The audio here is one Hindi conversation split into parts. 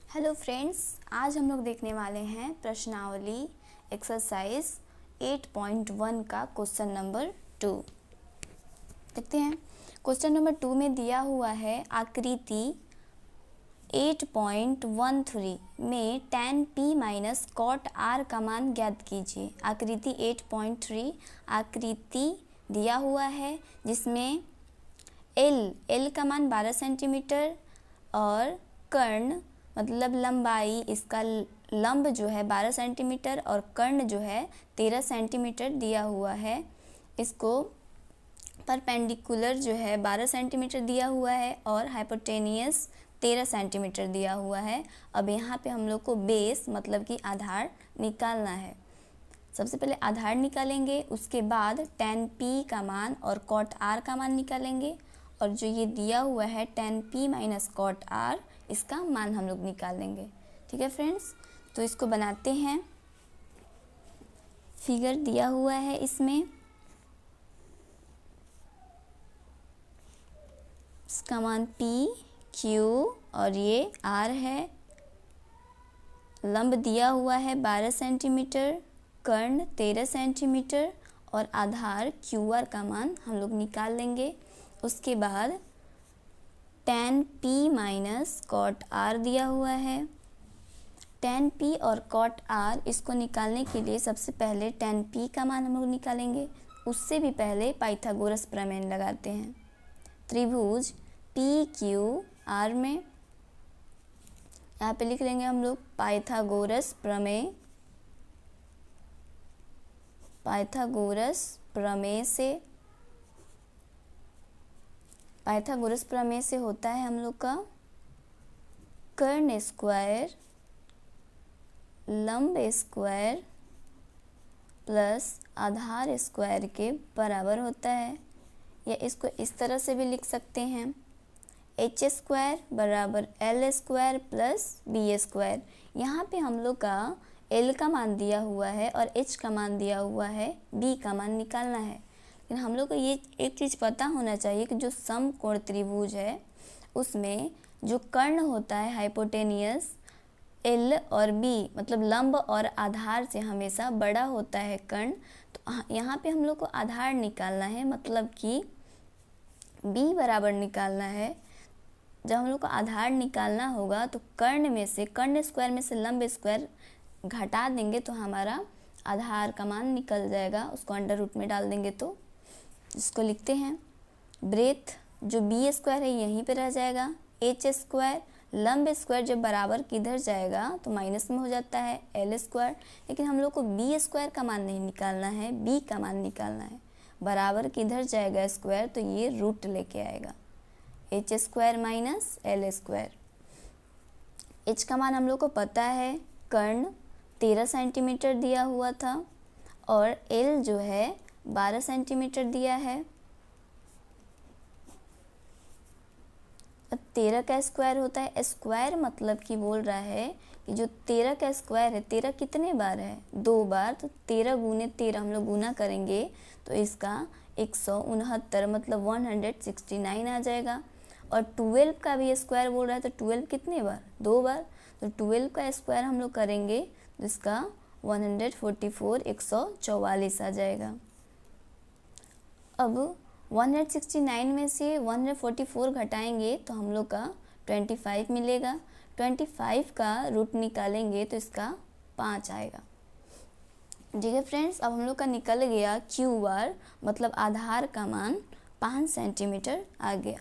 हेलो फ्रेंड्स, आज हम लोग देखने वाले हैं प्रश्नावली एक्सरसाइज 8.1 का क्वेश्चन नंबर 2। देखते हैं। क्वेश्चन नंबर 2 में दिया हुआ है आकृति 8.13 में tan p minus cot r का मान ज्ञात कीजिए। आकृति 8.3 आकृति दिया हुआ है जिसमें l का मान 12 सेंटीमीटर और कर्ण मतलब लंबाई, इसका लंब जो है 12 सेंटीमीटर और कर्ण जो है 13 सेंटीमीटर दिया हुआ है। इसको परपेंडिकुलर जो है 12 सेंटीमीटर दिया हुआ है और हाइपोटेनियस 13 सेंटीमीटर दिया हुआ है। अब यहाँ पे हम लोग को बेस मतलब कि आधार निकालना है। सबसे पहले आधार निकालेंगे, उसके बाद tan p का मान और cot r का मान निकालेंगे और जो ये दिया हुआ है tan p minus cot r, इसका मान हम लोग निकाल लेंगे। ठीक है फ्रेंड्स, तो इसको बनाते हैं। फिगर दिया हुआ है, इसमें इसका मान p, q और ये r है। लंब दिया हुआ है 12 सेंटीमीटर, कर्ण 13 सेंटीमीटर और आधार QR का मान हम लोग निकाल लेंगे। उसके बाद tan p minus cot r दिया हुआ है। tan p और cot r इसको निकालने के लिए सबसे पहले tan p का मान हम लोग निकालेंगे। उससे भी पहले पाइथागोरस प्रमेय लगाते हैं। त्रिभुज PQR में यहाँ पे लिख लेंगे हम लोग पाइथागोरस प्रमेय। पाइथागोरस प्रमेय से होता है हम लोग का कर्ण स्क्वायर लंब स्क्वायर प्लस आधार स्क्वायर के बराबर होता है। या इसको इस तरह से भी लिख सकते हैं, h स्क्वायर बराबर l square plus b square. यहाँ पे हम लोग का l का मान दिया हुआ है और h का मान दिया हुआ है, b का मान निकालना है। लेकिन हम लोग को ये एक चीज़ पता होना चाहिए कि जो समकोण त्रिभुज है उसमें जो कर्ण होता है हाइपोटेनियस l और b मतलब लंब और आधार से हमेशा बड़ा होता है कर्ण। तो यहाँ पे हम लोग को आधार निकालना है, मतलब कि b बराबर निकालना है। जब हम लोग को आधार निकालना होगा तो कर्ण स्क्वायर में से लंब स्क्वायर घटा देंगे तो हमारा आधार का मान निकल जाएगा। उसको अंडर रूट में डाल देंगे तो इसको लिखते हैं। ब्रेथ जो b स्क्वायर है यहीं पे रह जाएगा। h स्क्वायर लंब स्क्वायर जब बराबर किधर जाएगा तो माइनस में हो जाता है l स्क्वायर। लेकिन हम लोग को b स्क्वायर का मान नहीं निकालना है, b का मान निकालना है। बराबर किधर जाएगा स्क्वायर तो ये रूट लेके आएगा, h square minus l square. h का मान हम लोग को पता है, कर्ण 13 सेंटीमीटर दिया हुआ था और l जो है 12 सेंटीमीटर दिया है। अब 13 का स्क्वायर होता है, स्क्वायर मतलब कि बोल रहा है कि जो 13 का स्क्वायर है, 13 कितने बार है? 2 बार। तो 13 गुने 13 हम लोग गुना करेंगे तो इसका 169 मतलब 169 आ जाएगा। और 12 का भी स्क्वायर बोल रहा है तो 12 कितने बार? 2 बार। तो 12 का स्क्वायर हम लोग करेंगे तो इसका 144 144 आ जाएगा। अब 169 में से 144 घटाएंगे तो हम लोग का 25 मिलेगा। 25 का रूट निकालेंगे तो इसका 5 आएगा। ठीक है फ्रेंड्स, अब हम लोग का निकल गया QR मतलब आधार का मान 5 सेंटीमीटर आ गया।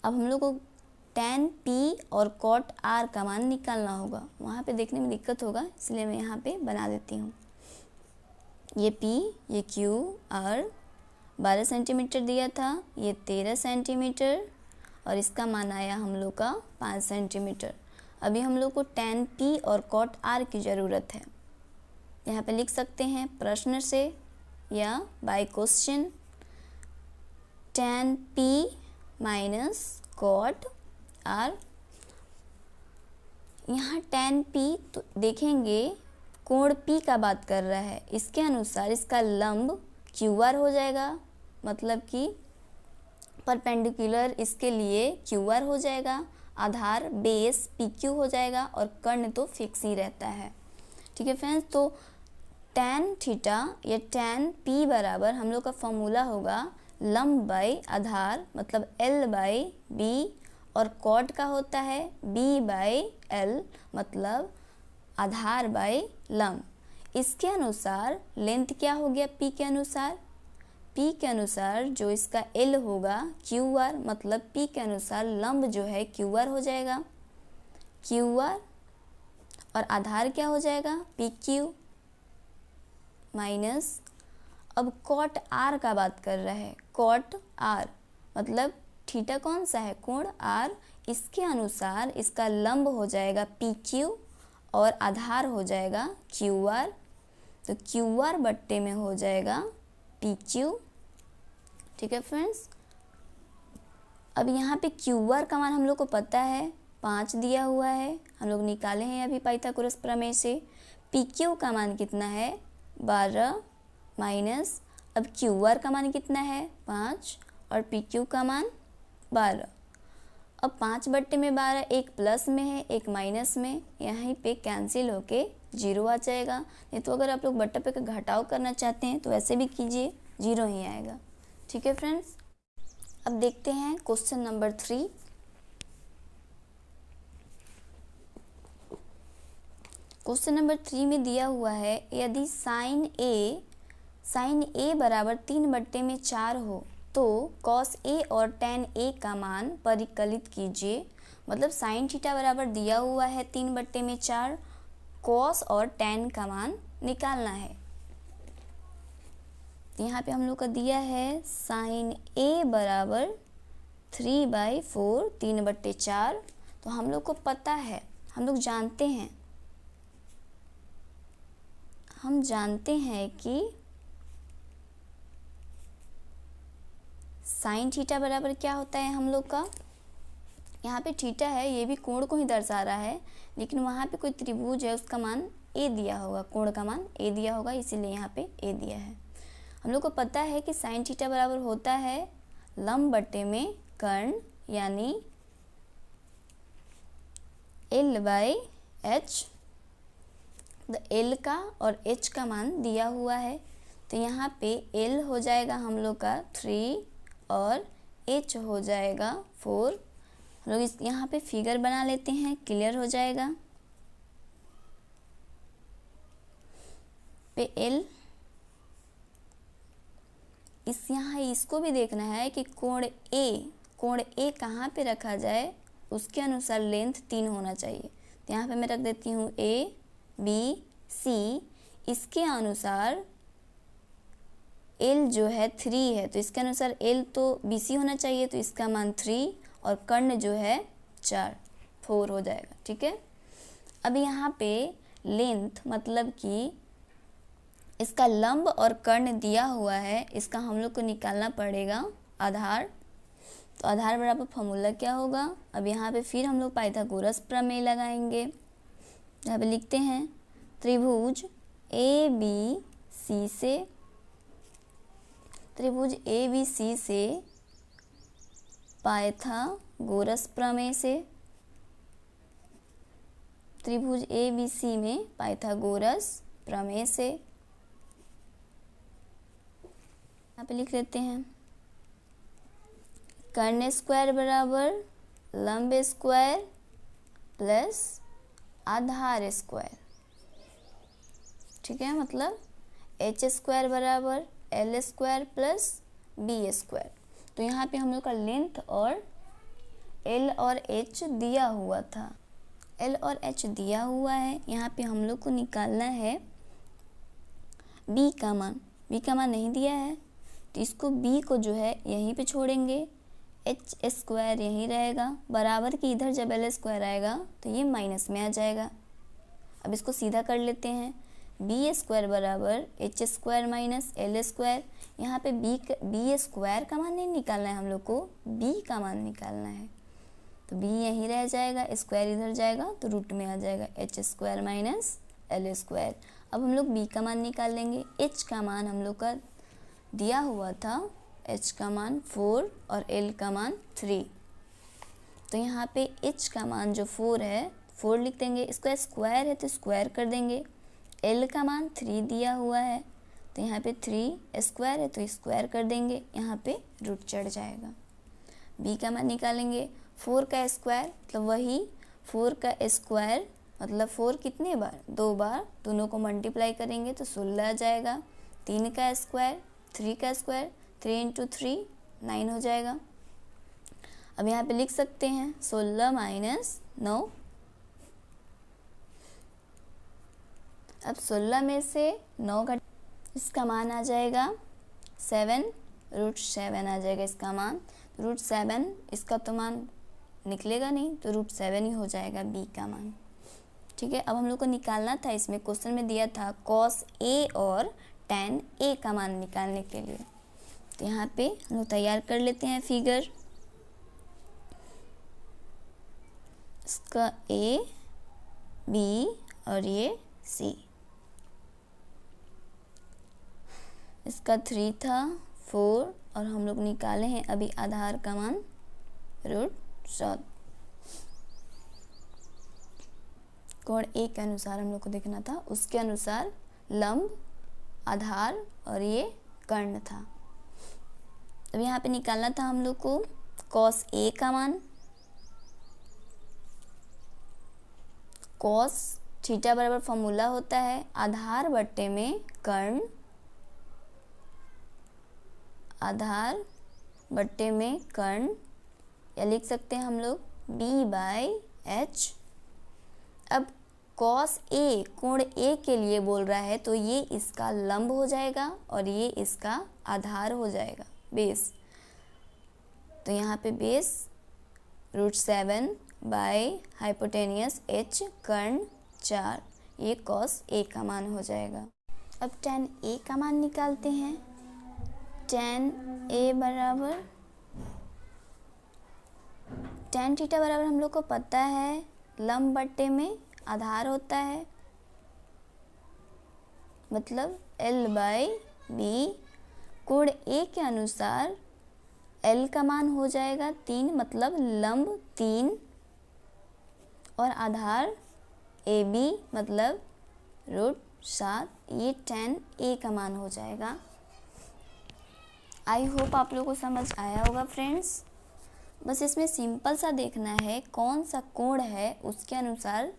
अब हम लोग को tan p और cot r का मान निकालना होगा। वहाँ पे देखने में दिक्कत होगा इसलिए मैं यहाँ पे बना देती हूँ। ये p, ये q, r 12 सेंटीमीटर दिया था, ये 13 सेंटीमीटर और इसका मान आया हम लोग का 5 सेंटीमीटर। अभी हम लोग को tan p और cot r की ज़रूरत है। यहाँ पे लिख सकते हैं प्रश्न से या by question, tan p minus cot r। यहाँ tan p तो देखेंगे कोण p का बात कर रहा है, इसके अनुसार इसका लंब QR हो जाएगा, मतलब कि परपेंडिकुलर इसके लिए QR हो जाएगा आधार बेस पी क्यू हो जाएगा और कर्ण तो फिक्स ही रहता है। ठीक है फ्रेंड्स, तो tan थीटा या tan p बराबर हम लोग का फॉर्मूला होगा लंब बाई आधार मतलब l बाई b, और कॉट का होता है b बाई l मतलब आधार बाई लंब। इसके अनुसार लेंथ क्या हो गया p के अनुसार, p के अनुसार जो इसका l होगा QR मतलब p के अनुसार लंब जो है QR हो जाएगा QR, और आधार क्या हो जाएगा PQ माइनस, अब कॉट R का बात कर रहा है, कॉट R मतलब थीटा कौन सा है, कोण R, इसके अनुसार इसका लंब हो जाएगा PQ और आधार हो जाएगा QR, तो QR बट्टे में हो जाएगा PQ। ठीक है फ्रेंड्स, अब यहाँ पे QR का मान हम लोग को पता है 5 दिया हुआ है, हम लोग निकाले हैं अभी पाइथागोरस प्रमेय से। PQ का मान कितना है 12 माइनस, अब QR का मान कितना है 5 और PQ का मान 12। अब 5 बट्टे में 12, एक प्लस में है एक माइनस में, यहीं पे कैंसिल होके 0 आ जाएगा। नहीं तो अगर आप लोग बट्टे पे का घटाव करना चाहते हैं तो ऐसे भी कीजिए, 0 ही आएगा। ठीक है फ्रेंड्स, अब देखते हैं क्वेश्चन नंबर 3। क्वेश्चन नंबर 3 में दिया हुआ है यदि साइन ए बराबर 3 बट्टे में 4 हो तो कॉस ए और टेन ए का मान परिकलित कीजिए। मतलब साइन थीटा बराबर दिया हुआ है 3 बट्टे में 4, कॉस और टेन का मान निकालना है। यहाँ पे हम लोग का दिया है साइन ए बराबर 3/4 3 बट्टे 4, तो हम लोग को पता है, हम लोग जानते हैं कि साइन थीटा बराबर क्या होता है हम लोग का, यहाँ पे थीटा है ये भी कोण को ही दर्शा रहा है, लेकिन वहाँ पे कोई त्रिभुज है उसका मान ए दिया होगा, कोण का मान ए दिया होगा, इसीलिए यहाँ पे ए दिया है। हम लोग को पता है कि साइन थीटा बराबर होता है लंब बट्टे में कर्ण यानी L/H, द L का और H का मान दिया हुआ है, तो यहाँ पे L हो जाएगा हम लोग का 3 और H हो जाएगा 4। हम लोग इस यहाँ पे फिगर बना लेते हैं, क्लियर हो जाएगा। पे L यहाँ इसको भी देखना है कि कोण A कहाँ पे रखा जाए, उसके अनुसार लेंथ 3 होना चाहिए। तो यहाँ पे मैं रख देती हूँ A B C, इसके अनुसार L जो है 3 है, तो इसके अनुसार L तो BC होना चाहिए, तो इसका मान 3 और कर्ण जो है 4 हो जाएगा। ठीक है, अब यहाँ पे लेंथ मतलब कि इसका लंब और कर्ण दिया हुआ है, इसका हम लोग को निकालना पड़ेगा आधार। तो आधार बराबर फॉर्मूला क्या होगा, अब यहाँ पे फिर हम लोग पाइथागोरस प्रमेय लगाएंगे। यहाँ पे लिखते हैं त्रिभुज ABC से पाइथागोरस प्रमेय से, त्रिभुज ABC में पाइथागोरस प्रमेय से यहाँ पे लिख लेते हैं कर्ण स्क्वायर बराबर लंब स्क्वायर प्लस आधार स्क्वायर। ठीक है, मतलब H स्क्वायर बराबर L square plus B square. तो यहाँ पे हम लोग का लेंथ और L और H दिया हुआ था, L और H दिया हुआ है। यहाँ पे हम लोग को निकालना है B का मान, B का मान नहीं दिया है, तो इसको B को जो है यहीं पे छोड़ेंगे, H स्क्वायर यहीं रहेगा, बराबर की इधर जब L स्क्वायर आएगा तो ये माइनस में आ जाएगा। अब इसको सीधा कर लेते हैं, B स्क्वायर बराबर H square minus L square. यहाँ पे B स्क्वायर का मान नहीं निकालना है, हम लोग को B का मान निकालना है, तो B यहीं रह जाएगा, स्क्वायर इधर जाएगा तो रूट में आ जाएगा H square minus L square. अब हम लोग B का मान निकाल लेंगे, H का मान हम लोग का दिया हुआ था, H का मान 4 और L का मान 3। तो यहाँ पे h का मान जो 4 है 4 लिख देंगे, इसको स्क्वायर है तो स्क्वायर कर देंगे। l का मान 3 दिया हुआ है तो यहाँ पे 3 स्क्वायर है तो स्क्वायर कर देंगे, यहाँ पे रूट चढ़ जाएगा। b का मान निकालेंगे, 4 का स्क्वायर मतलब वही 4 का स्क्वायर मतलब 4 कितने बार 2 बार, दोनों को मल्टीप्लाई करेंगे तो 16 आ जाएगा। 3 का स्क्वायर 3 का स्क्वायर 3 इंटू 3 9 हो जाएगा। अब यहाँ पे लिख सकते हैं 16 माइनस 9। अब 16 में से 9 घट, इसका मान आ जाएगा 7, रूट 7 आ जाएगा इसका मान। रूट 7 इसका तो मान निकलेगा नहीं तो रूट 7 ही हो जाएगा b का मान। ठीक है, अब हम लोग को निकालना था, इसमें क्वेश्चन में दिया था cos a और tan a का मान निकालने के लिए। तो यहाँ पे हम लोग तैयार कर लेते हैं फिगर। इसका a b और ये c, इसका 3 था 4 और हम लोग निकाले हैं अभी आधार का मान रूट 7। कोण ए के अनुसार हम लोग को देखना था, उसके अनुसार लंब, आधार और ये कर्ण था। अब यहाँ पे निकालना था हम लोग को cos a का मान। cos थीटा बराबर फॉर्मूला होता है आधार बट्टे में कर्ण, आधार बट्टे में कर्ण, या लिख सकते हैं हम लोग b/h। अब cos a कोण a के लिए बोल रहा है तो ये इसका लंब हो जाएगा और ये इसका आधार हो जाएगा, बेस। तो यहाँ पे base root 7 by hypotenuse h कर्ण 4, ये cos a का मान हो जाएगा। अब tan a का मान निकालते हैं। tan a बराबर tan थीटा बराबर हम लोग को पता है लंब बट्टे में आधार होता है, मतलब l/b। कोण a के अनुसार l का मान हो जाएगा 3, मतलब लंब 3, और आधार ab मतलब रूट 7, ये tan a का मान हो जाएगा। आई होप आप लोगों को समझ आया होगा फ्रेंड्स। बस इसमें सिंपल सा देखना है कौन सा कोण है उसके अनुसार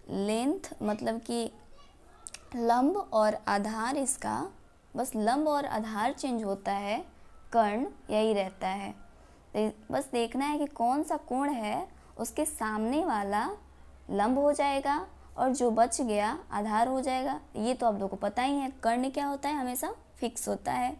लेंथ, मतलब कि लंब और आधार, इसका बस लंब और आधार चेंज होता है, कर्ण यही रहता है। बस देखना है कि कौन सा कोण है उसके सामने वाला लंब हो जाएगा और जो बच गया आधार हो जाएगा। ये तो आप लोगों को पता ही है, कर्ण क्या होता है, हमेशा फिक्स होता है।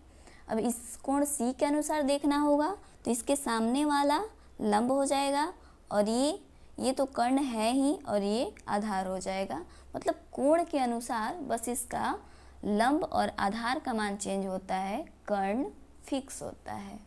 अब इस कोण C के अनुसार देखना होगा तो इसके सामने वाला लंब हो जाएगा और ये तो कर्ण है ही और ये आधार हो जाएगा। मतलब कोण के अनुसार बस इसका लंब और आधार का मान चेंज होता है, कर्ण फिक्स होता है।